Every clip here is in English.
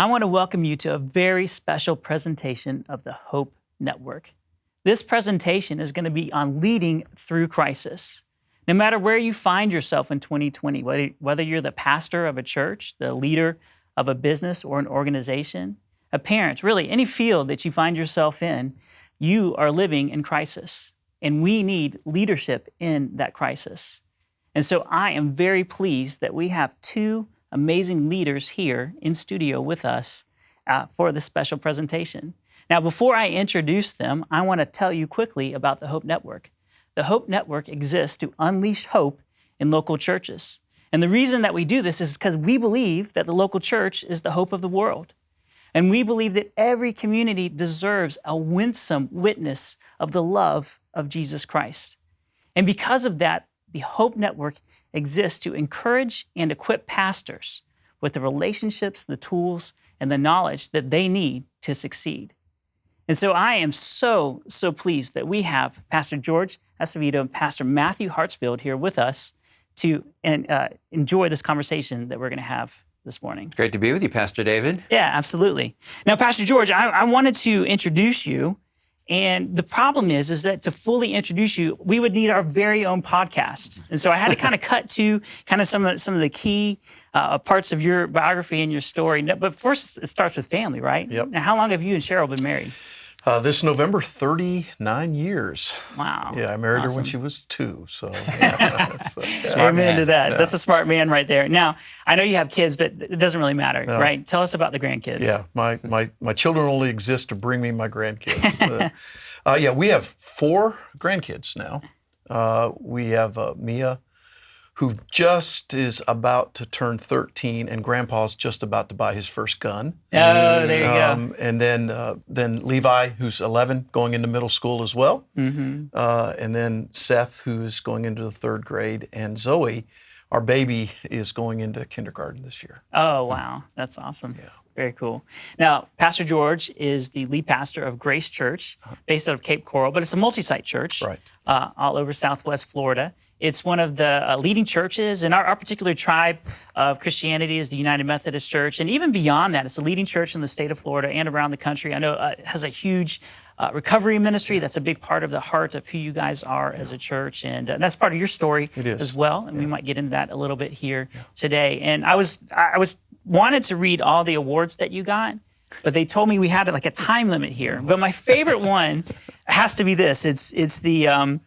I want to welcome you to a very special presentation of the Hope Network. This presentation is going to be on leading through crisis. No matter where you find yourself in 2020, whether you're the pastor of a church, the leader of a business or an organization, a parent, really any field that you find yourself in, you are living in crisis. And we need leadership in that crisis. And so I am very pleased that we have two amazing leaders here in studio with us for this special presentation. Now, before I introduce them, I want to tell you quickly about the Hope Network. The Hope Network exists to unleash hope in local churches. And the reason that we do this is because we believe that the local church is the hope of the world. And we believe that every community deserves a winsome witness of the love of Jesus Christ. And because of that, the Hope Network exists to encourage and equip pastors with the relationships, the tools, and the knowledge that they need to succeed. And so I am so pleased that we have Pastor George Acevedo and Pastor Matthew Hartsfield here with us to enjoy this conversation that we're going to have this morning. It's great to be with you, Pastor David. Yeah, absolutely. Now, Pastor George, I wanted to introduce you. And the problem is that to fully introduce you, we would need our very own podcast. And so I had to kind of cut to kind of some of the key parts of your biography and your story. But first, it starts with family, right? Yep. Now, how long have you and Cheryl been married? This November, 39 years. Wow. Yeah, I married her when she was 2. So, yeah. Amen to that. Yeah. That's a smart man right there. Now, I know you have kids, but it doesn't really matter, right? Tell us about the grandkids. Yeah, my children only exist to bring me my grandkids. We have 4 grandkids now. We have Mia, who just is about to turn 13, and Grandpa's just about to buy his first gun. Oh, there you go. And then Levi, who's 11, going into middle school as well. Mm-hmm. And then Seth, who is going into the 3rd grade, and Zoe, our baby, is going into kindergarten this year. Oh, wow. That's awesome. Yeah. Very cool. Now, Pastor George is the lead pastor of Grace Church, based out of Cape Coral, but it's a multi-site church all over Southwest Florida. It's one of the leading churches, and our particular tribe of Christianity is the United Methodist Church. And even beyond that, it's a leading church in the state of Florida and around the country. I know it has a huge recovery ministry. That's a big part of the heart of who you guys are as a church. And that's part of your story as well. And we might get into that a little bit here today. And I wanted to read all the awards that you got, but they told me we had like a time limit here. But my favorite one has to be this. It's the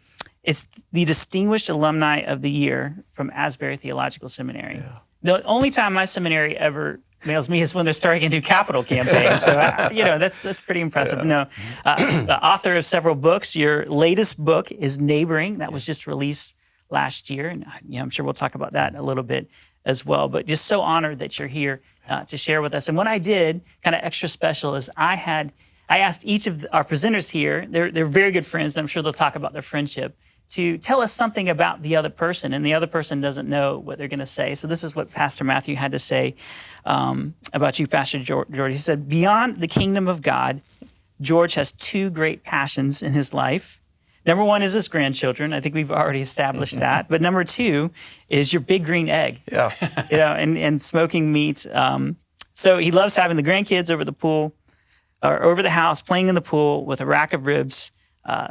Distinguished Alumni of the Year from Asbury Theological Seminary. Yeah. The only time my seminary ever mails me is when they're starting a new capital campaign. So, that's pretty impressive. Yeah. No, the author of several books. Your latest book is Neighboring. That was just released last year. And I'm sure we'll talk about that a little bit as well. But just so honored that you're here to share with us. And what I did, kind of extra special, is I asked each of our presenters here, they're very good friends, and I'm sure they'll talk about their friendship, to tell us something about the other person, and the other person doesn't know what they're going to say. So this is what Pastor Matthew had to say about you, Pastor George. He said, beyond the kingdom of God, George has 2 great passions in his life. Number 1 is his grandchildren. I think we've already established that. But number 2 is your big green egg. Yeah. And smoking meat. So he loves having the grandkids over the pool, or over the house, playing in the pool with a rack of ribs,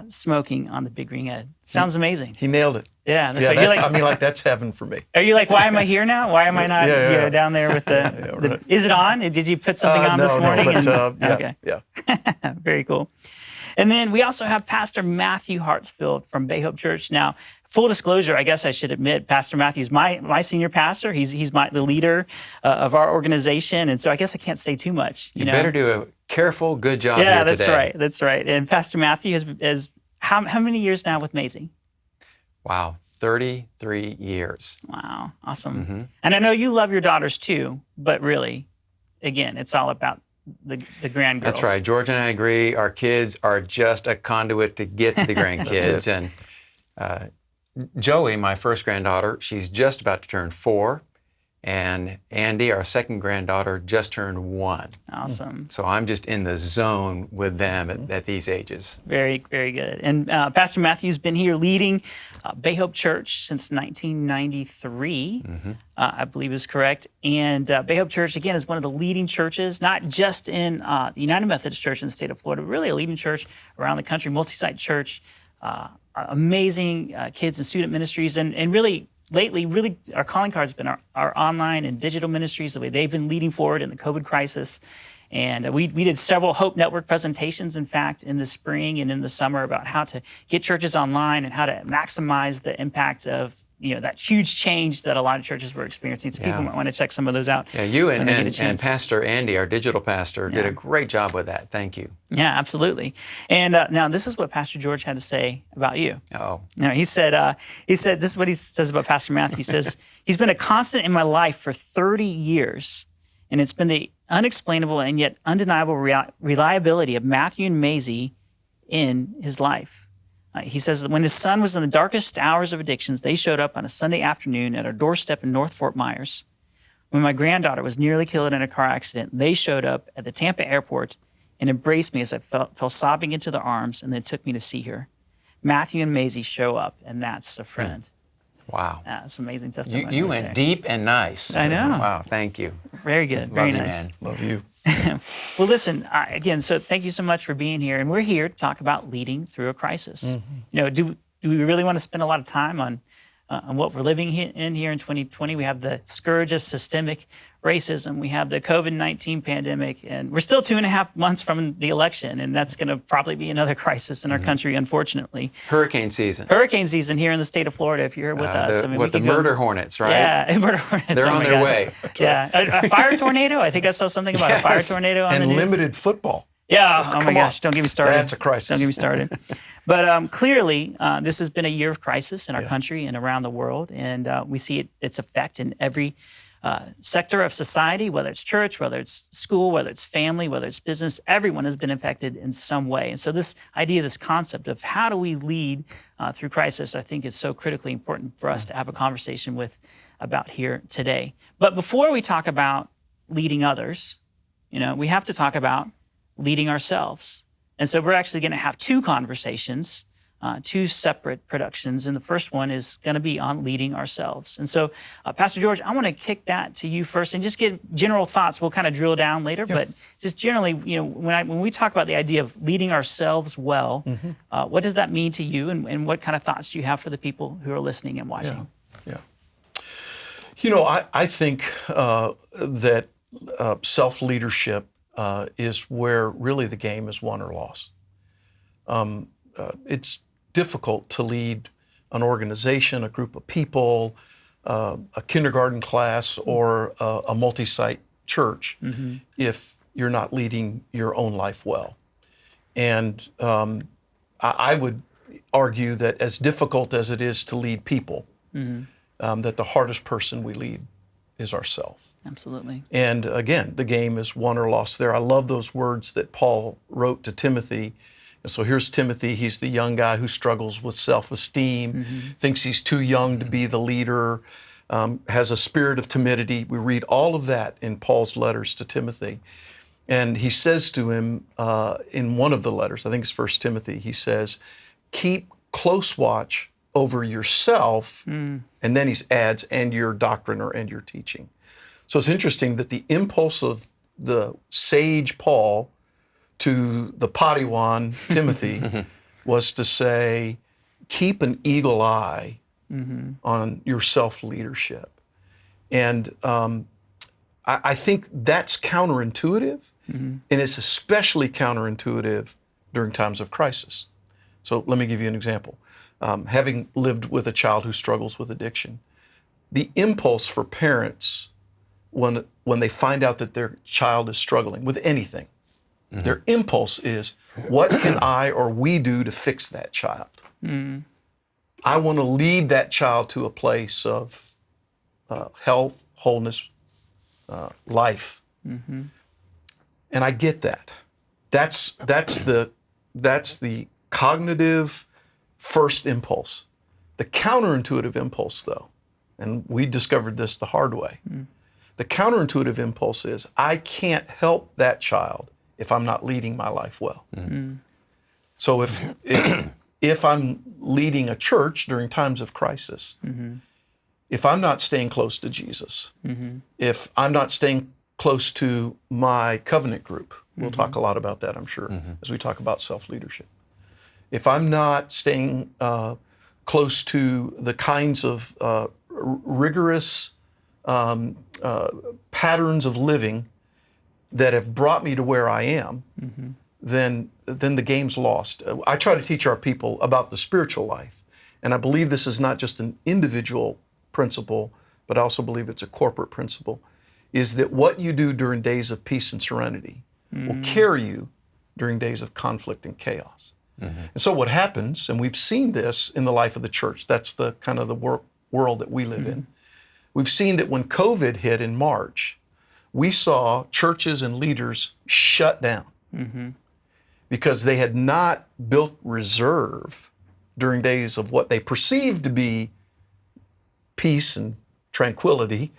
smoking on the big green egg. Sounds amazing. He nailed it. Yeah, that's right. That's heaven for me. Are you like, why am I here now? Why am I not down there with the is it on? Did you put something on this morning? Okay. Very cool. And then we also have Pastor Matthew Hartsfield from Bay Hope Church. Now, full disclosure, I guess I should admit, Pastor Matthew's my senior pastor. He's the leader of our organization, and so I guess I can't say too much. You know? Better do a careful, good job here today. Yeah, that's right. And Pastor Matthew has how many years now with Maisie? Wow, 33 years. Wow, awesome. Mm-hmm. And I know you love your daughters too, but really, again, it's all about the grandgirls. That's right. George and I agree. Our kids are just a conduit to get to the grandkids. And Joey, my first granddaughter, she's just about to turn 4. And Andy, our second granddaughter, just turned 1. Awesome. So I'm just in the zone with them at these ages. Very, very good. And Pastor Matthew's been here leading Bay Hope Church since 1993, I believe is correct. And Bay Hope Church, again, is one of the leading churches, not just in the United Methodist Church in the state of Florida, but really a leading church around the country, multi-site church, amazing kids and student ministries, and really, lately, really, our calling card has been our online and digital ministries, the way they've been leading forward in the COVID crisis. And we did several Hope Network presentations, in fact, in the spring and in the summer about how to get churches online and how to maximize the impact of that huge change that a lot of churches were experiencing. So people might want to check some of those out. Yeah, you and Pastor Andy, our digital pastor, did a great job with that. Thank you. Yeah, absolutely. And now this is what Pastor George had to say about you. Oh. Now, he said, this is what he says about Pastor Matthew. He says, he's been a constant in my life for 30 years, and it's been the unexplainable and yet undeniable reliability of Matthew and Maisie in his life. He says that when his son was in the darkest hours of addictions, they showed up on a Sunday afternoon at our doorstep in North Fort Myers. When my granddaughter was nearly killed in a car accident, they showed up at the Tampa airport and embraced me as I fell sobbing into their arms, and then took me to see her. Matthew and Maisie show up, and that's a friend. Wow. That's amazing testimony. You went deep and nice. I know. Wow, thank you. Very good. Very nice. Man. Love you. Well, listen, again, so thank you so much for being here. And we're here to talk about leading through a crisis. Do we really want to spend a lot of time on what we're living in here in 2020? We have the scourge of systemic racism. We have the COVID-19 pandemic, and we're still 2.5 months from the election, and that's going to probably be another crisis in our country, unfortunately. Hurricane season. Hurricane season here in the state of Florida, if you're here with us. The murder hornets, right? Yeah, murder hornets. They're on their way. Yeah, a fire tornado. I think I saw something about a fire tornado on the news. And limited football. Yeah, oh my gosh, don't get me started. That's a crisis. Don't get me started. But clearly, this has been a year of crisis in our country and around the world, and we see its effect in every sector of society, whether it's church, whether it's school, whether it's family, whether it's business. Everyone has been affected in some way. And so this idea, this concept of how do we lead through crisis, I think is so critically important for us to have a conversation about here today. But before we talk about leading others, we have to talk about leading ourselves. And so we're actually going to have two conversations, two separate productions. And the first one is going to be on leading ourselves. And so, Pastor George, I want to kick that to you first and just get general thoughts. We'll kind of drill down later, but just generally, when we talk about the idea of leading ourselves well, what does that mean to you, and what kind of thoughts do you have for the people who are listening and watching? I think that self-leadership is where really the game is won or lost. It's difficult to lead an organization, a group of people, a kindergarten class, or a multi-site church if you're not leading your own life well. And I would argue that as difficult as it is to lead people, that the hardest person we lead is ourselves. Absolutely. And again, the game is won or lost there. I love those words that Paul wrote to Timothy. And so here's Timothy. He's the young guy who struggles with self-esteem, thinks he's too young to be the leader, has a spirit of timidity. We read all of that in Paul's letters to Timothy. And he says to him in one of the letters, I think it's 1 Timothy, he says, keep close watch over yourself, and then he adds, and your doctrine and your teaching. So it's interesting that the impulse of the sage Paul to the Padawan Timothy was to say, keep an eagle eye on your self-leadership. And I think that's counterintuitive, and it's especially counterintuitive during times of crisis. So let me give you an example. Having lived with a child who struggles with addiction, the impulse for parents when they find out that their child is struggling with anything, their impulse is, what can I or we do to fix that child? I want to lead that child to a place of health, wholeness, life. And I get that. That's the cognitive first impulse. The counterintuitive impulse, though, and we discovered this the hard way. The counterintuitive impulse is, I can't help that child if I'm not leading my life well. So if I'm leading a church during times of crisis, if I'm not staying close to Jesus, if I'm not staying close to my covenant group, we'll talk a lot about that, I'm sure, as we talk about self-leadership. If I'm not staying close to the kinds of rigorous patterns of living that have brought me to where I am, then the game's lost. I try to teach our people about the spiritual life, and I believe this is not just an individual principle, but I also believe it's a corporate principle, is that what you do during days of peace and serenity will carry you during days of conflict and chaos. And so what happens, and we've seen this in the life of the church, that's the kind of the world that we live in. We've seen that when COVID hit in March, we saw churches and leaders shut down because they had not built reserve during days of what they perceived to be peace and tranquility.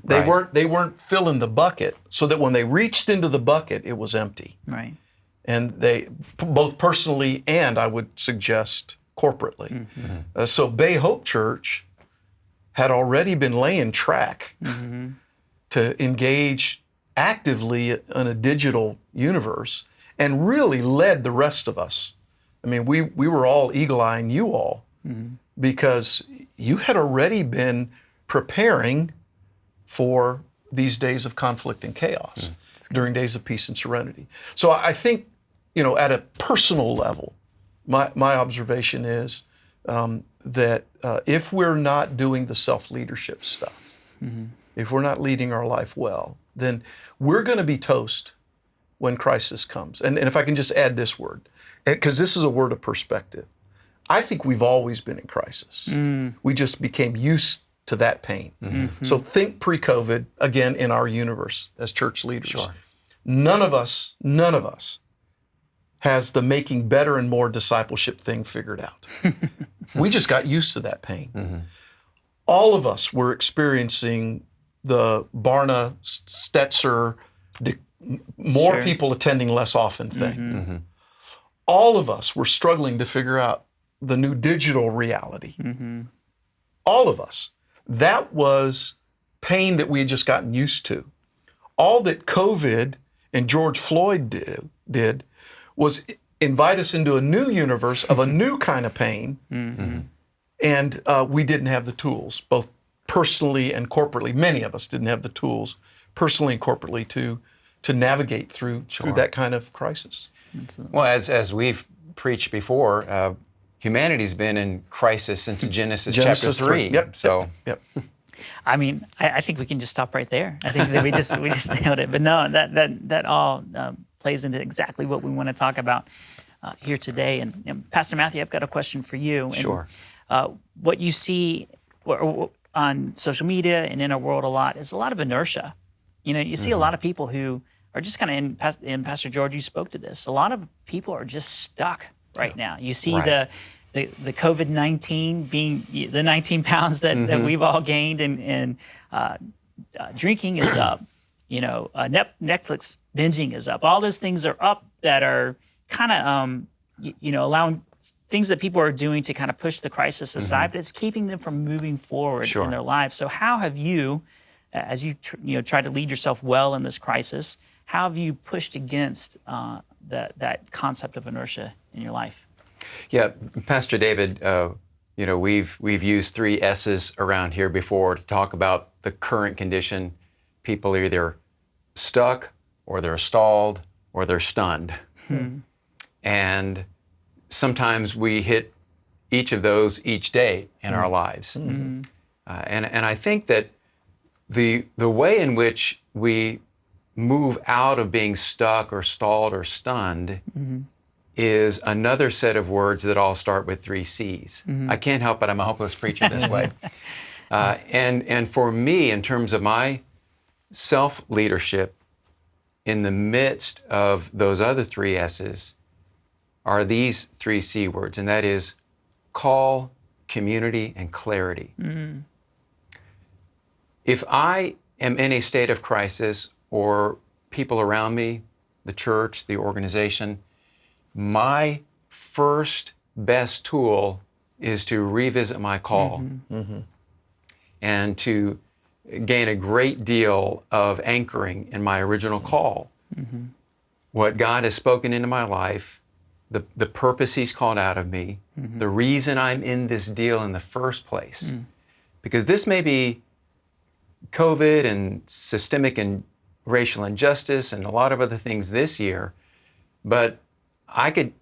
They weren't filling the bucket, so that when they reached into the bucket, it was empty. Right. And they, both personally and I would suggest corporately. So Bay Hope Church had already been laying track to engage actively in a digital universe, and really led the rest of us. I mean, we were all eagle-eyeing you all because you had already been preparing for these days of conflict and chaos during days of peace and serenity. So I think, at a personal level, my observation is that if we're not doing the self-leadership stuff, if we're not leading our life well, then we're going to be toast when crisis comes. And if I can just add this word, because this is a word of perspective, I think we've always been in crisis. We just became used to that pain. So think pre-COVID, again, in our universe as church leaders. Sure. None of us has the making better and more discipleship thing figured out. We just got used to that pain. All of us were experiencing the Barna Stetzer, more people attending less often thing. All of us were struggling to figure out the new digital reality. All of us. That was pain that we had just gotten used to. All that COVID and George Floyd did was invite us into a new universe of a new kind of pain, and we didn't have the tools, both personally and corporately. Many of us didn't have the tools, personally and corporately, to navigate through that kind of crisis. Well, as we've preached before, humanity's been in crisis since Genesis chapter 3. Yep. I mean, I think we can just stop right there. I think that we just nailed it. But no, that all plays into exactly what we want to talk about here today. And Pastor Matthew, I've got a question for you. And, Sure. What you see on social media and in our world a lot is a lot of inertia. You see a lot of people who are just kind of in Pastor George, you spoke to this. A lot of people are just stuck right now. You see the COVID-19 being the 19 pounds that we've all gained, and drinking is up. Netflix binging is up. All those things are up that are kind of allowing things that people are doing to kind of push the crisis aside, but it's keeping them from moving forward in their lives. So how have you, as you tried to lead yourself well in this crisis, how have you pushed against that concept of inertia in your life? Yeah, Pastor David, we've used 3 S's around here before to talk about the current condition. People are either stuck, or they're stalled, or they're stunned. And sometimes we hit each of those each day in our lives. And I think that the way in which we move out of being stuck or stalled or stunned is another set of words that all start with 3 C's. I can't help it, I'm a hopeless preacher this way. And for me, in terms of my self-leadership, in the midst of those other 3 S's, are these 3 C words, and that is call, community, and clarity. if I am in a state of crisis, or people around me, the church, the organization, my first best tool is to revisit my call and to gain a great deal of anchoring in my original call. What God has spoken into my life, the purpose He's called out of me, the reason I'm in this deal in the first place. Because this may be COVID and systemic and racial injustice and a lot of other things this year, but I could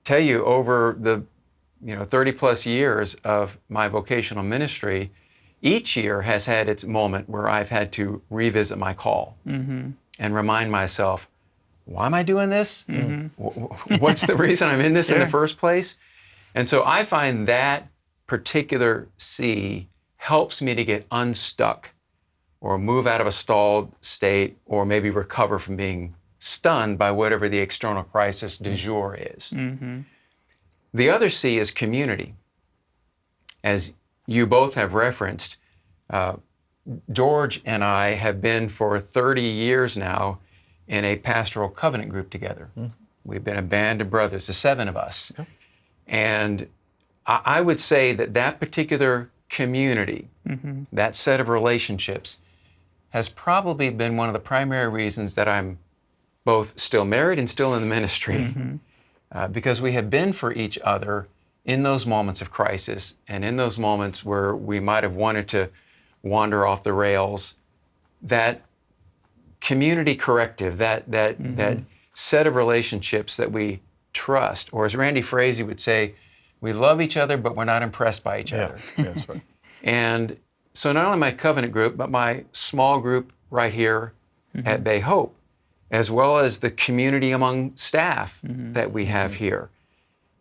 tell you over the 30 plus years of my vocational ministry, each year has had its moment where I've had to revisit my call and remind myself, why am I doing this? What's the reason I'm in this in the first place? And so I find that particular C helps me to get unstuck or move out of a stalled state, or maybe recover from being stunned by whatever the external crisis du jour is. The other C is community. As you both have referenced, George and I have been for 30 years now in a pastoral covenant group together. We've been a band of brothers, the 7 of us. And I would say that particular community, that set of relationships, has probably been one of the primary reasons that I'm both still married and still in the ministry, because we have been for each other in those moments of crisis and in those moments where we might have wanted to wander off the rails. That community corrective, that set of relationships that we trust, or as Randy Frazee would say, we love each other, but we're not impressed by each other. That's right. And so not only my covenant group, but my small group right here at Bay Hope, as well as the community among staff that we have here.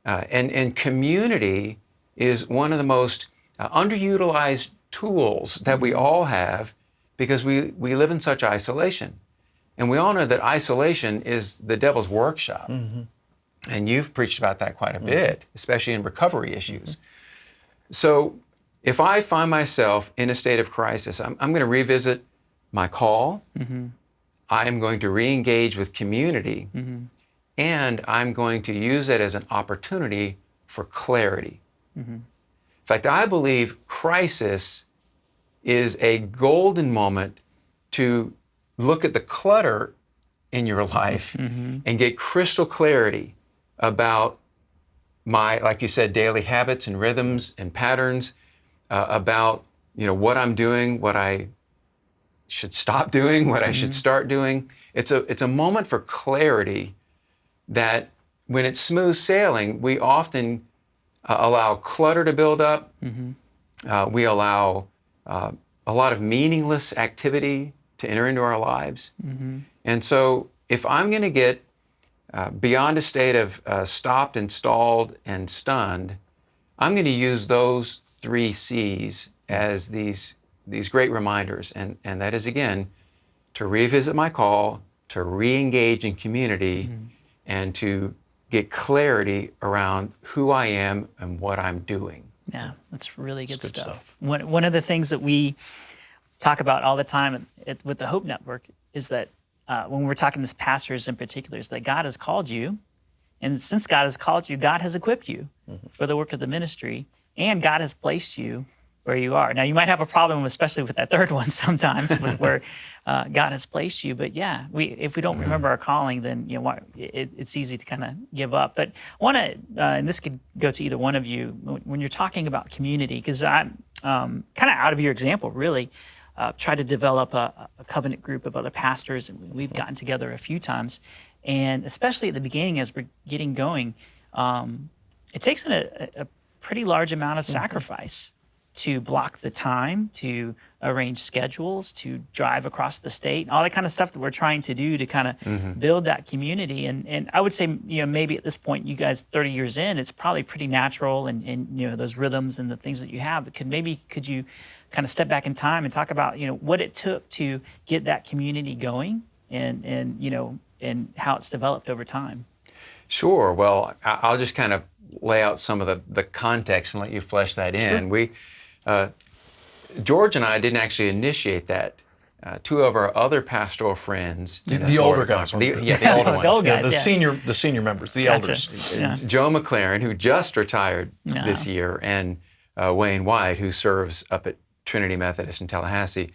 And community is one of the most underutilized tools that we all have, because we live in such isolation. And we all know that isolation is the devil's workshop. And you've preached about that quite a bit, especially in recovery issues. So if I find myself in a state of crisis, I'm going to revisit my call. I am going to re-engage with community. And I'm going to use it as an opportunity for clarity. In fact, I believe crisis is a golden moment to look at the clutter in your life and get crystal clarity about my, like you said, daily habits and rhythms and patterns, about what I'm doing, what I should stop doing, what I should start doing. It's a moment for clarity that, when it's smooth sailing, we often allow clutter to build up. We allow a lot of meaningless activity to enter into our lives. And so if I'm going to get beyond a state of stopped and stalled and stunned, I'm going to use those 3 C's as these great reminders. And that is, again, to revisit my call, to re-engage in community, and to get clarity around who I am and what I'm doing. Yeah, that's really good stuff. One of the things that we talk about all the time with the Hope Network is that when we're talking to pastors in particular, is that God has called you, and since God has called you, God has equipped you for the work of the ministry, and God has placed you where you are. Now, you might have a problem, especially with that third one sometimes, with where God has placed you. But yeah, if we don't remember our calling, then it's easy to kind of give up. But I want to, and this could go to either one of you, when you're talking about community, because I'm kind of out of your example, really, try to develop a covenant group of other pastors, and we've gotten together a few times. And especially at the beginning, as we're getting going, it takes a pretty large amount of sacrifice to block the time, to arrange schedules, to drive across the state, all that kind of stuff that we're trying to do to kind of build that community. And I would say, maybe at this point, you guys 30 years in, it's probably pretty natural, and those rhythms and the things that you have. But could you kind of step back in time and talk about, what it took to get that community going, and how it's developed over time? Sure. Well, I'll just kind of lay out some of the context and let you flesh that in. Sure. George and I didn't actually initiate that. Two of our other pastoral friends, the older guys, the older ones, The old guys, the senior members, the Gotcha. elders. Yeah. Joe McLaren, who just retired this year, and Wayne White, who serves up at Trinity Methodist in Tallahassee,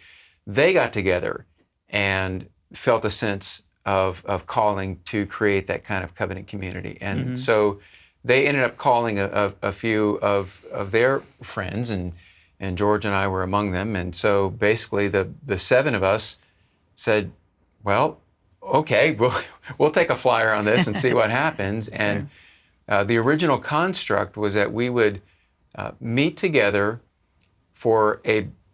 they got together and felt a sense of calling to create that kind of covenant community. And so they ended up calling a few of their friends, and George and I were among them. And so basically the seven of us said, well, okay, we'll take a flyer on this and see what happens. And the original construct was that we would meet together for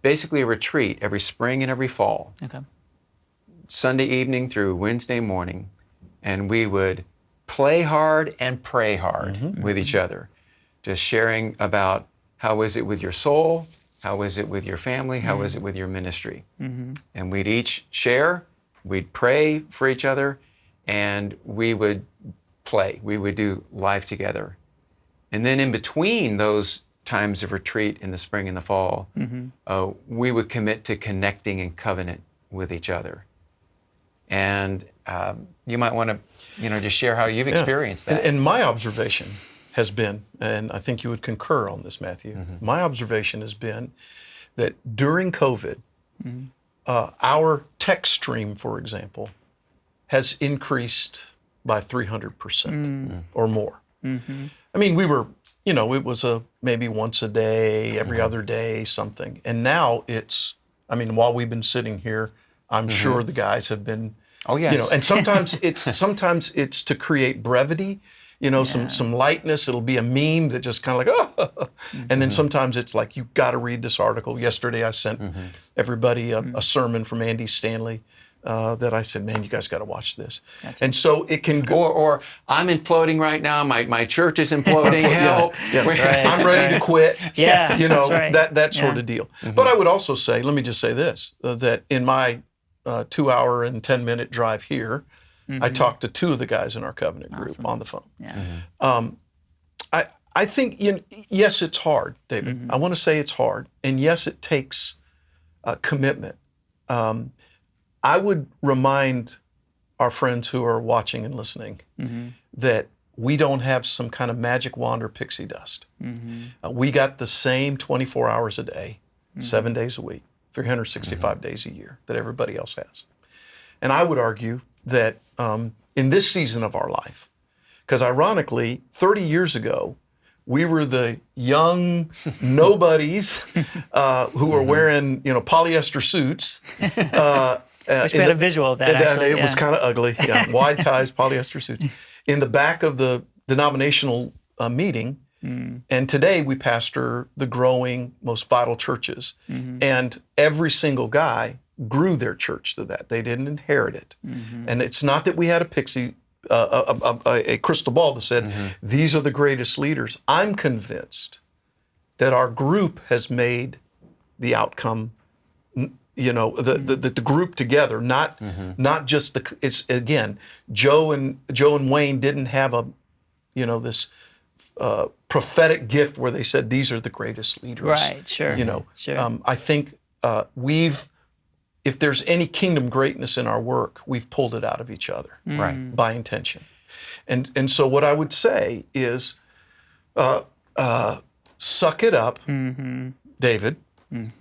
basically a retreat every spring and every fall. Okay. Sunday evening through Wednesday morning, and we would play hard and pray hard with each other, just sharing about how is it with your soul, how is it with your family, how is it with your ministry. And we'd each share, we'd pray for each other, and we would play. We would do life together. And then in between those times of retreat in the spring and the fall, we would commit to connecting in covenant with each other. And you might want to, just share how you've experienced that. And my observation has been, and I think you would concur on this, Matthew, my observation has been that during COVID, our text stream, for example, has increased by 300% or more. I mean, we were, it was maybe once a day, every other day, something. And now while we've been sitting here, I'm sure the guys have been, oh yes, and sometimes it's to create brevity, some lightness. It'll be a meme that just kind of like, and then sometimes it's like, you've got to read this article. Yesterday I sent everybody a sermon from Andy Stanley that I said, man, you guys got to watch this. Gotcha. And so it can go. Or I'm imploding right now. My church is imploding. Help! Right. I'm ready to quit. That's right. that sort of deal. But I would also say, let me just say this: that in my 2 hour and 10-minute drive here, I talked to two of the guys in our covenant group on the phone. I think, yes, it's hard, David. I want to say it's hard, and yes, it takes commitment. I would remind our friends who are watching and listening that we don't have some kind of magic wand or pixie dust. We got the same 24 hours a day, 7 days a week, 365 days a year that everybody else has. And I would argue that in this season of our life, because ironically, 30 years ago, we were the young nobodies who were wearing, polyester suits. Which we had a visual of that, actually. It was kind of ugly. Wide ties, polyester suits. In the back of the denominational meeting. And today we pastor the growing, most vital churches. And every single guy grew their church to that. They didn't inherit it. And it's not that we had a crystal ball that said, these are the greatest leaders. I'm convinced that our group has made the outcome, the group together, not just it's again, Joe and Wayne didn't have this prophetic gift where they said, these are the greatest leaders. Right, sure. Sure. I think if there's any kingdom greatness in our work, we've pulled it out of each other by intention. And so what I would say is, suck it up, David.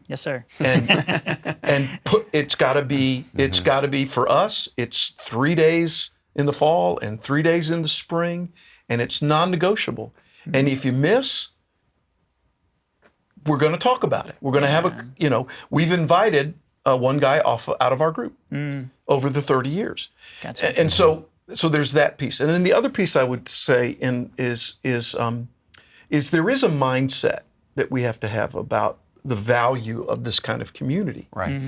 Yes, sir. And it's got to be for us. It's 3 days in the fall and 3 days in the spring, and it's non-negotiable. And if you miss, we're going to talk about it. We're going to have we've invited one guy out of our group over the 30 years. Gotcha. And so there's that piece. And then the other piece I would say is there is a mindset that we have to have about the value of this kind of community. Right.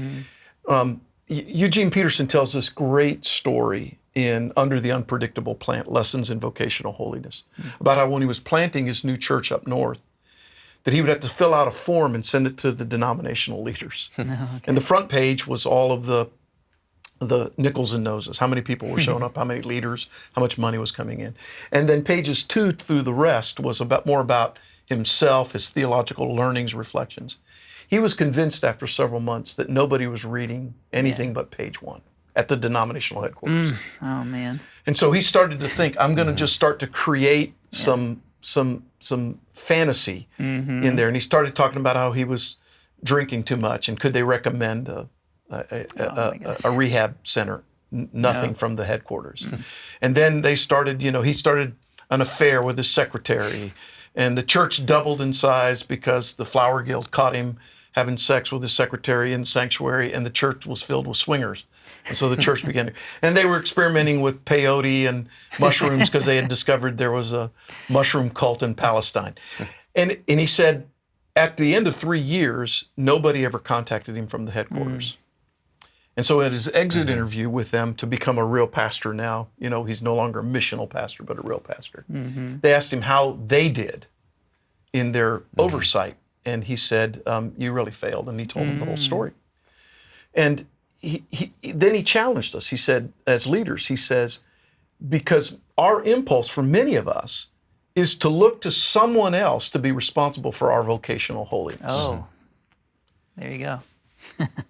Eugene Peterson tells this great story in Under the Unpredictable Plant, Lessons in Vocational Holiness, about how when he was planting his new church up north, that he would have to fill out a form and send it to the denominational leaders. And the front page was all of the nickels and noses, how many people were showing up, how many leaders, how much money was coming in. And then pages 2 through the rest was more about himself, his theological learnings, reflections. He was convinced after several months that nobody was reading anything but page 1 at the denominational headquarters. Oh, man. And so he started to think, I'm going to just start to create some fantasy in there. And he started talking about how he was drinking too much and could they recommend a rehab center. Nothing from the headquarters. And then they started, he started an affair with his secretary. And the church doubled in size because the Flower Guild caught him having sex with his secretary in the sanctuary, and the church was filled with swingers. And so the church began to, and they were experimenting with peyote and mushrooms because they had discovered there was a mushroom cult in Palestine. And he said, at the end of 3 years, nobody ever contacted him from the headquarters. And so at his exit interview with them to become a real pastor now, he's no longer a missional pastor, but a real pastor. They asked him how they did in their oversight. And he said, you really failed. And he told them the whole story. And then he challenged us. He said, as leaders, he says, because our impulse for many of us is to look to someone else to be responsible for our vocational holiness. Oh, there you go.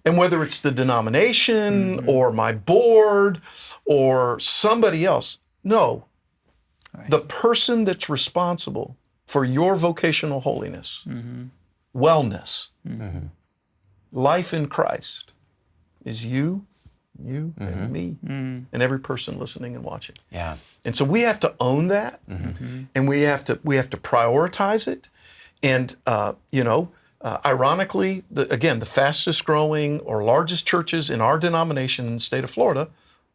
And whether it's the denomination or my board or somebody else, no. Right. The person that's responsible for your vocational holiness, wellness, life in Christ is you and me, and every person listening and watching. Yeah. And so we have to own that, and we have to prioritize it. And ironically, the fastest growing or largest churches in our denomination in the state of Florida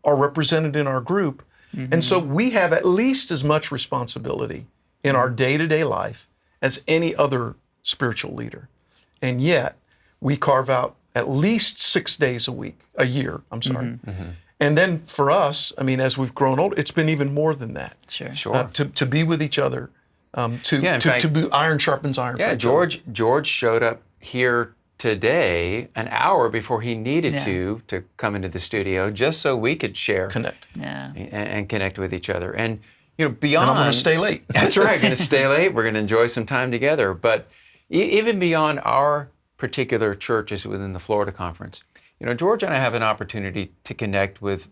are represented in our group. And so we have at least as much responsibility in our day-to-day life as any other spiritual leader. And yet we carve out at least 6 days a year. And then for us, as we've grown old, it's been even more than that. Sure. To be with each other, to be iron sharpens iron. Yeah, George showed up here today an hour before he needed to come into the studio just so we could share, connect, and connect with each other. And beyond, and I'm going to stay late. That's right. Going to stay late. We're going to enjoy some time together. But even beyond our particular churches within the Florida Conference, George and I have an opportunity to connect with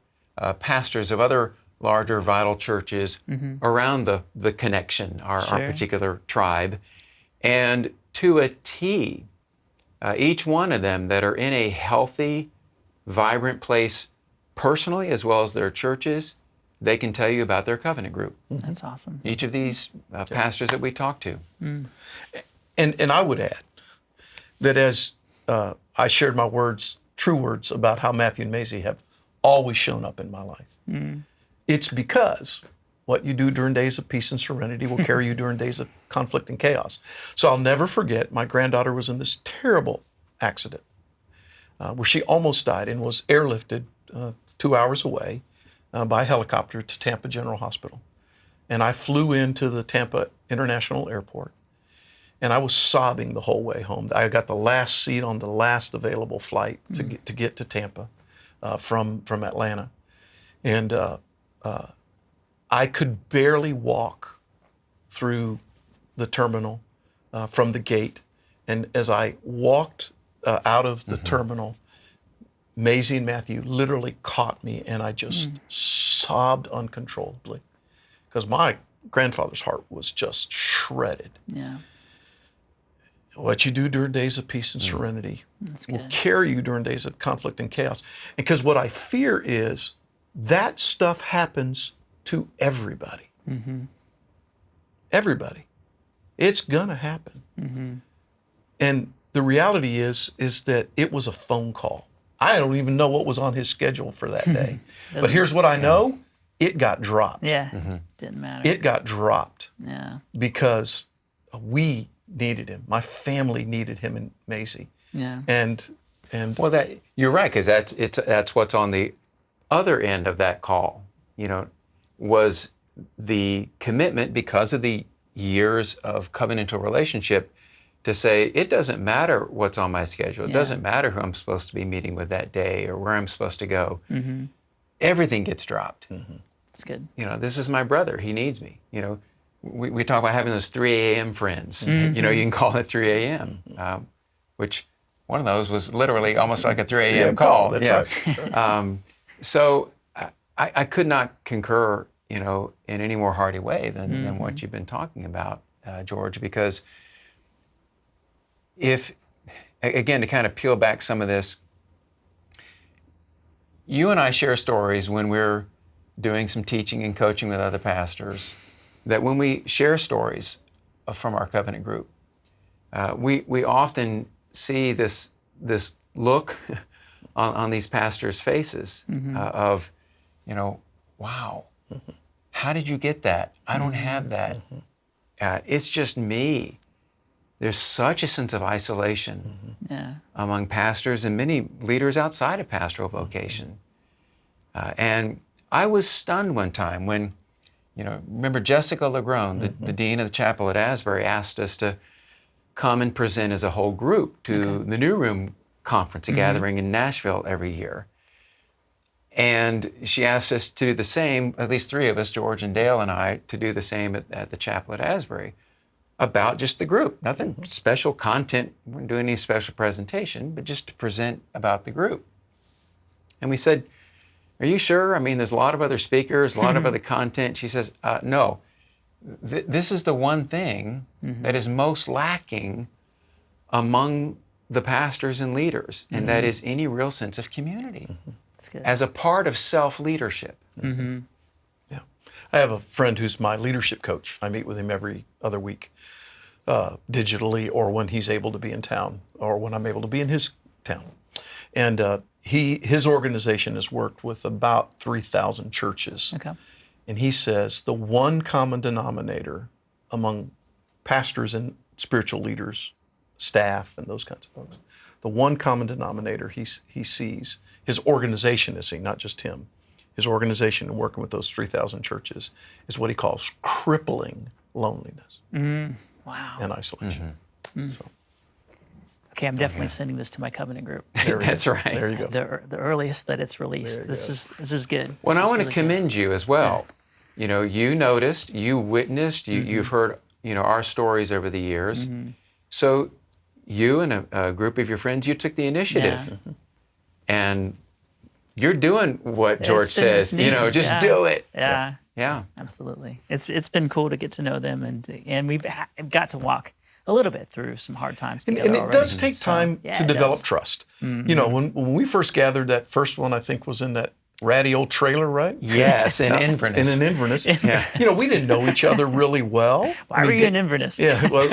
pastors of other larger, vital churches around the connection, our particular tribe, and to a T, each one of them that are in a healthy, vibrant place personally as well as their churches, they can tell you about their covenant group. That's awesome. Each of these pastors that we talk to. And I would add that as I shared my true words about how Matthew and Maisie have always shown up in my life, it's because what you do during days of peace and serenity will carry you during days of conflict and chaos. So I'll never forget, my granddaughter was in this terrible accident where she almost died and was airlifted 2 hours away by helicopter to Tampa General Hospital. And I flew into the Tampa International Airport, and I was sobbing the whole way home. I got the last seat on the last available flight to get to Tampa from Atlanta. And I could barely walk through the terminal from the gate. And as I walked out of the terminal, Maisie and Matthew literally caught me, and I just sobbed uncontrollably because my grandfather's heart was just shredded. Yeah. What you do during days of peace and serenity will carry you during days of conflict and chaos. Because what I fear is that stuff happens to everybody. Everybody. It's gonna happen. And the reality is that it was a phone call. I don't even know what was on his schedule for that day. But here's what I know, it got dropped. Yeah, didn't matter. It got dropped. Yeah. Because we needed him. My family needed him and Maisie. Yeah. And well, you're right, because that's what's on the other end of that call. Was the commitment because of the years of covenantal relationship to say it doesn't matter what's on my schedule. It doesn't matter who I'm supposed to be meeting with that day or where I'm supposed to go. Everything gets dropped. That's good. This is my brother. He needs me. We talk about having those 3 a.m. friends. You can call it 3 a.m., which one of those was literally almost like a 3 a.m. Yeah, call. that's Yeah. right. That's right. So I could not concur, in any more hearty way than what you've been talking about, George, because again, to kind of peel back some of this, you and I share stories when we're doing some teaching and coaching with other pastors, that when we share stories from our covenant group, we often see this look on these pastors' faces of, wow, how did you get that? I don't have that. It's just me. There's such a sense of isolation among pastors and many leaders outside of pastoral vocation. And I was stunned one time when, remember Jessica Legrone, the dean of the chapel at Asbury, asked us to come and present as a whole group to the New Room Conference, a gathering in Nashville every year. And she asked us to do the same, at least 3 of us, George and Dale and I, to do the same at the chapel at Asbury, about just the group. Nothing special content, we weren't doing any special presentation, but just to present about the group. And we said, are you sure? I mean, there's a lot of other speakers, a lot of other content. She says, no, this is the one thing that is most lacking among the pastors and leaders, and that is any real sense of community as a part of self-leadership. Yeah. I have a friend who's my leadership coach. I meet with him every other week, digitally, or when he's able to be in town, or when I'm able to be in his town. And his organization has worked with about 3,000 churches. Okay. And he says the one common denominator among pastors and spiritual leaders, staff, and those kinds of folks, the one common denominator he sees, his organization is seeing, not just him, his organization in working with those 3,000 churches, is what he calls crippling loneliness Wow. and isolation. So, Okay, I'm definitely sending this to my covenant group. That's right. there you go. The earliest that it's released. This is good. Well, This I is want really to commend you as well. You noticed, you witnessed, you've heard, our stories over the years. So you and a group of your friends, you took the initiative. And you're doing what George says, just do it. Yeah, absolutely. It's been cool to get to know them, and we've got to walk a little bit through some hard times together And it already. does take time to develop trust. When we first gathered, that first one, I think, was in that ratty old trailer, right? Yes, in Inverness. In Inverness. We didn't know each other really well. Why were you in Inverness? Yeah, well,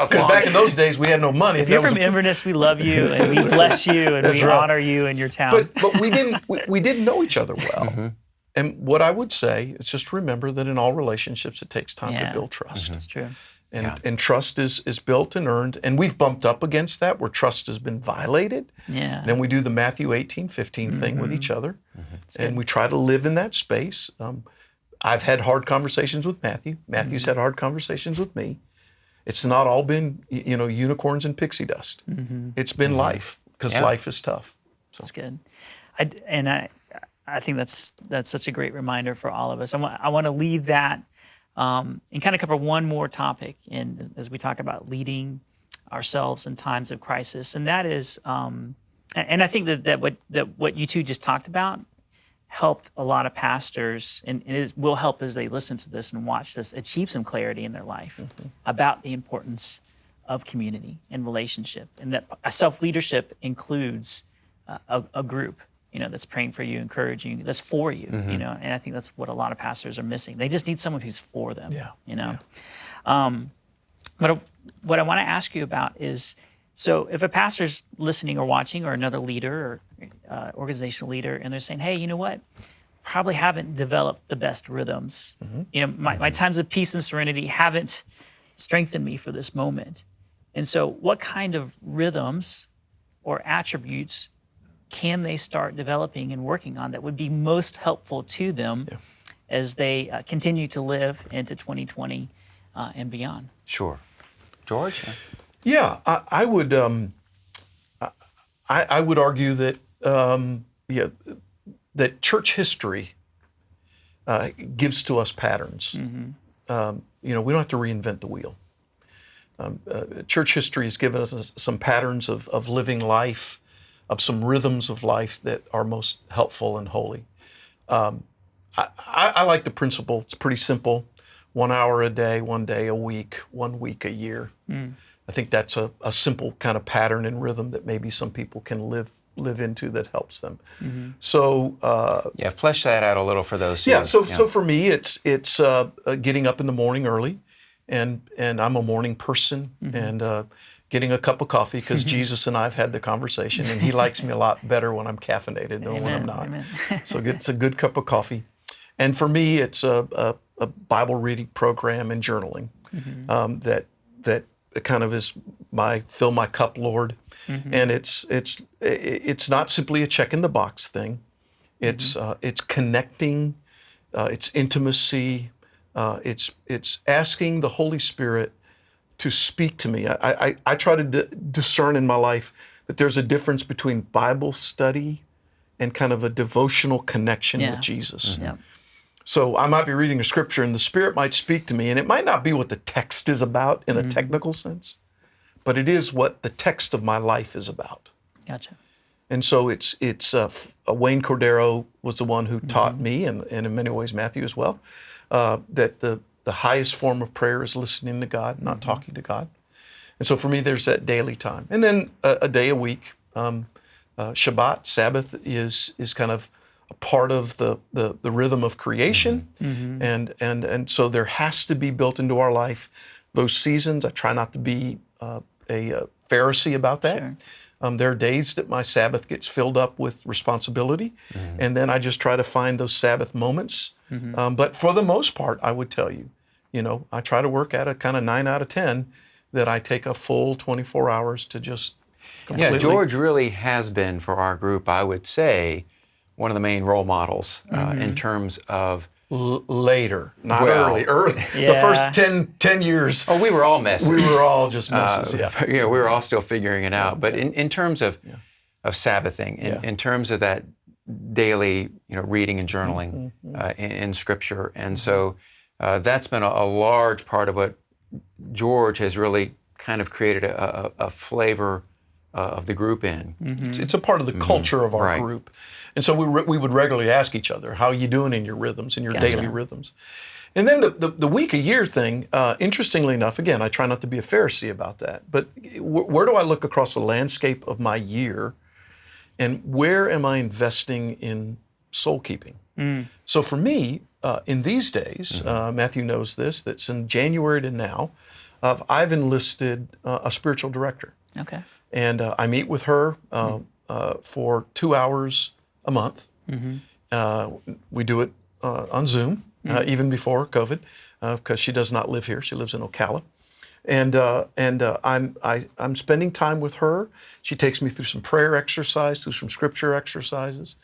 because back in those days, we had no money. If you're from Inverness, we love you, and we bless you, and we honor you and your town. But we didn't know each other well. And what I would say is just remember that in all relationships, it takes time to build trust. That's true. And trust is built and earned. And we've bumped up against that where trust has been violated. Yeah. Then we do the Matthew 18:15 thing with each other. And we try to live in that space. I've had hard conversations with Matthew. Matthew's had hard conversations with me. It's not all been, unicorns and pixie dust. It's been life, because life is tough. So. That's good. I think that's such a great reminder for all of us. I want to leave that and kind of cover one more topic as we talk about leading ourselves in times of crisis, and that is, and I think that what you two just talked about helped a lot of pastors, and will help as they listen to this and watch this, achieve some clarity in their life about the importance of community and relationship, and that self-leadership includes a group that's praying for you, encouraging you, that's for you, and I think that's what a lot of pastors are missing. They just need someone who's for them, But what I want to ask you about is, so if a pastor's listening or watching, or another leader or organizational leader, and they're saying, hey, you know what? Probably haven't developed the best rhythms. My times of peace and serenity haven't strengthened me for this moment. And so what kind of rhythms or attributes can they start developing and working on that would be most helpful to them as they continue to live into 2020 and beyond? Sure. George? Yeah, I would argue that that church history gives to us patterns. We don't have to reinvent the wheel. church history has given us some patterns of living life, of some rhythms of life that are most helpful and holy. I like the principle. It's pretty simple. 1 hour a day, 1 day a week, 1 week a year. I think that's a simple kind of pattern and rhythm that maybe some people can live into that helps them. So flesh that out a little for those. So for me, it's getting up in the morning early, and I'm a morning person, and getting a cup of coffee because Jesus and I have had the conversation, and he likes me a lot better when I'm caffeinated than when I'm not. So it's a good cup of coffee, and for me, it's a Bible reading program and journaling that kind of is my fill my cup, Lord, and it's not simply a check in the box thing. It's connecting, it's intimacy, it's asking the Holy Spirit to speak to me. I try to discern in my life that there's a difference between Bible study and kind of a devotional connection with Jesus. So I might be reading a scripture and the Spirit might speak to me, and it might not be what the text is about in a technical sense, but it is what the text of my life is about. Gotcha. And so it's Wayne Cordero was the one who taught me, and in many ways Matthew as well, that the highest form of prayer is listening to God, not talking to God. And so for me, there's that daily time. And then a day a week, Shabbat, Sabbath is kind of a part of the rhythm of creation. And so there has to be built into our life those seasons. I try not to be a Pharisee about that. Sure. There are days that my Sabbath gets filled up with responsibility, and then I just try to find those Sabbath moments. But for the most part, I would tell you, I try to work at a kind of 9 out of 10 that I take a full 24 hours to just completely. Yeah, George really has been, for our group, I would say, one of the main role models in terms of later, not early. Yeah. The first 10 years. Oh, we were all messes. We were all just messes, we were all still figuring it out. But in terms of Sabbathing, in terms of that daily reading and journaling in Scripture. And so that's been a large part of what George has really kind of created a flavor of the group in. It's a part of the culture of our group. And so we would regularly ask each other, how are you doing in your rhythms, in your daily rhythms? And then the week a year thing, interestingly enough, again, I try not to be a Pharisee about that, but where do I look across the landscape of my year, and where am I investing in soul keeping? So for me, in these days, Matthew knows this, that's in January to now, I've enlisted a spiritual director. Okay. And I meet with her for 2 hours a month. We do it on Zoom, even before COVID, because she does not live here. She lives in Ocala. And I'm spending time with her. She takes me through some prayer exercise, through some scripture exercises.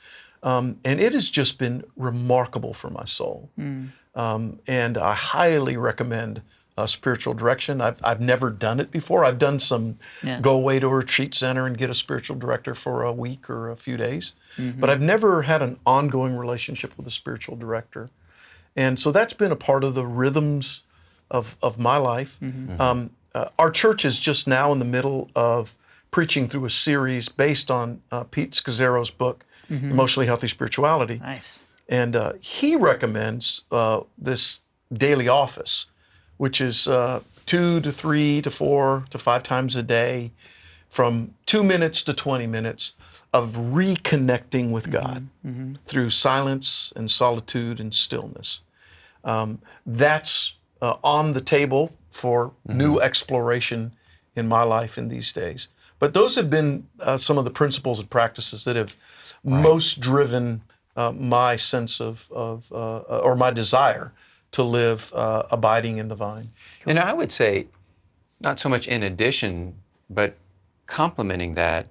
And it has just been remarkable for my soul. And I highly recommend spiritual direction. I've never done it before. I've done some go away to a retreat center and get a spiritual director for a week or a few days. But I've never had an ongoing relationship with a spiritual director. And so that's been a part of the rhythms of my life. Our church is just now in the middle of preaching through a series based on Pete Scazzero's book, Emotionally Healthy Spirituality. Nice. And he recommends this daily office, which is 2 to 3 to 4 to 5 times a day, from 2 minutes to 20 minutes of reconnecting with God through silence and solitude and stillness. That's on the table for new exploration in my life in these days. But those have been some of the principles and practices that have most driven my sense of or my desire to live abiding in the vine. And I would say, not so much in addition, but complementing that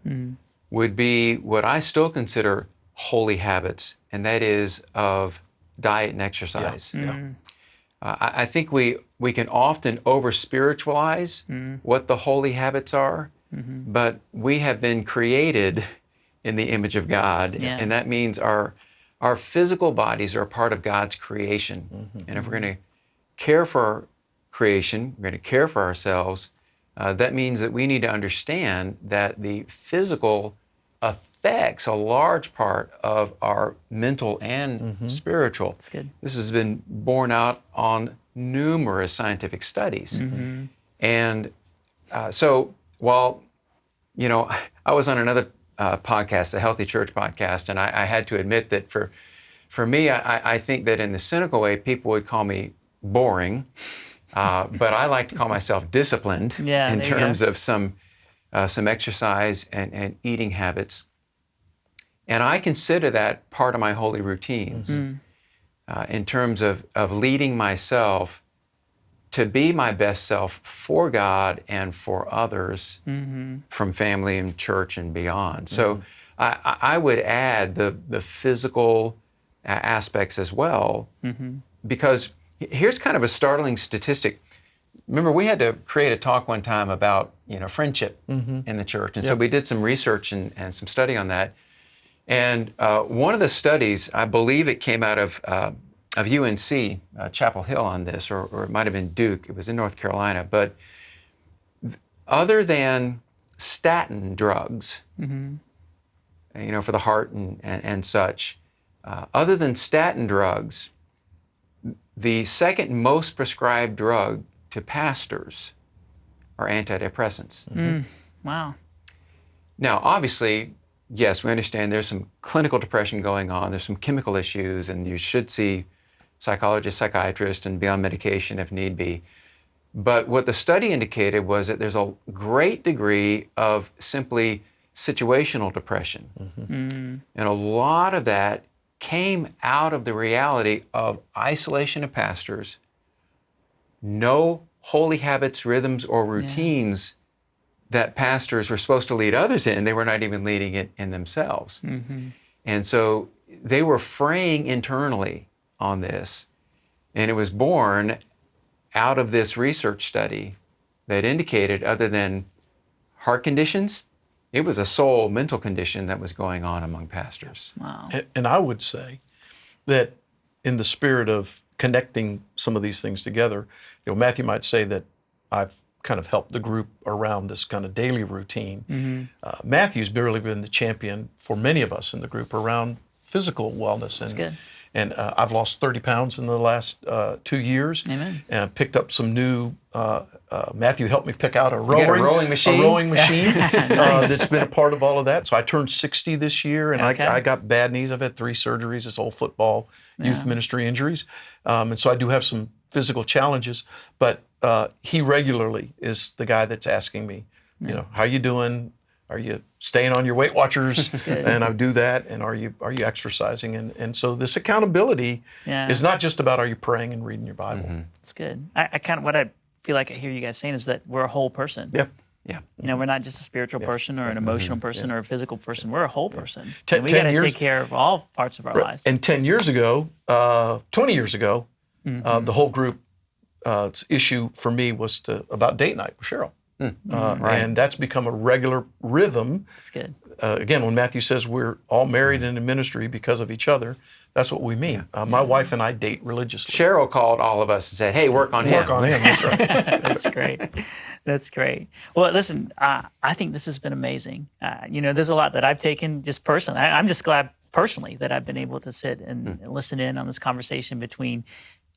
would be what I still consider holy habits, and that is of diet and exercise. I think we can often over-spiritualize what the holy habits are, but we have been created in the image of God, and that means our physical bodies are a part of God's creation. And if we're going to care for creation, we're going to care for ourselves, that means that we need to understand that the physical affects a large part of our mental and spiritual. That's good. This has been borne out on numerous scientific studies. And so while, I was on another podcast, the Healthy Church podcast, and I had to admit that for me, I think that in the cynical way, people would call me boring, but I like to call myself disciplined in terms of some exercise and eating habits. And I consider that part of my holy routines in terms of leading myself to be my best self for God and for others from family and church and beyond. So I would add the physical aspects as well, because here's kind of a startling statistic. Remember, we had to create a talk one time about friendship in the church, and so we did some research and some study on that. And one of the studies, I believe it came out of UNC, Chapel Hill on this, or it might have been Duke. It was in North Carolina. But other than statin drugs, for the heart and such, other than statin drugs, the second most prescribed drug to pastors are antidepressants. Wow. Now, obviously, yes, we understand there's some clinical depression going on. There's some chemical issues, and you should see psychologists, psychiatrists, and be on medication if need be. But what the study indicated was that there's a great degree of simply situational depression. And a lot of that came out of the reality of isolation of pastors, no holy habits, rhythms, or routines that pastors were supposed to lead others in. They were not even leading it in themselves. And so they were fraying internally on this. And it was born out of this research study that indicated, other than heart conditions, it was a soul mental condition that was going on among pastors. Wow. And I would say that in the spirit of connecting some of these things together, Matthew might say that I've kind of helped the group around this kind of daily routine. Matthew's barely been the champion for many of us in the group around physical wellness. That's good. And I've lost 30 pounds in the last 2 years. Amen. And I picked up some new, Matthew helped me pick out a rowing machine? A rowing machine that's been a part of all of that. So I turned 60 this year, and I got bad knees. I've had 3 surgeries. It's all football, youth ministry injuries. And so I do have some physical challenges, but he regularly is the guy that's asking me, how you doing? Are you staying on your Weight Watchers? And I do that. And are you exercising? And so this accountability is not just about, are you praying and reading your Bible? That's good. I kind of, what I feel like I hear you guys saying is that we're a whole person. Yeah. We're not just a spiritual person or an emotional person or a physical person. We're a whole person. And we 10 got to years take care of all parts of our lives. And 10 years ago, 20 years ago, the whole group issue for me was about date night with Cheryl. And that's become a regular rhythm. That's good. Again, when Matthew says we're all married and in ministry because of each other, that's what we mean. My wife and I date religiously. Cheryl called all of us and said, hey, work on him. Work on him, that's right. That's great. That's great. Well, listen, I think this has been amazing. There's a lot that I've taken just personally. I'm just glad personally that I've been able to sit and listen in on this conversation between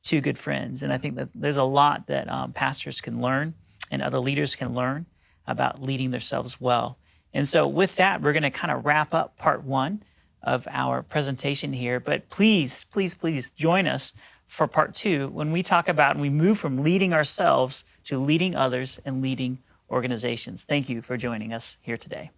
2 good friends. And I think that there's a lot that pastors can learn and other leaders can learn about leading themselves well. And so with that, we're going to kind of wrap up part 1 of our presentation here. But please, please, please join us for part 2 when we talk about and we move from leading ourselves to leading others and leading organizations. Thank you for joining us here today.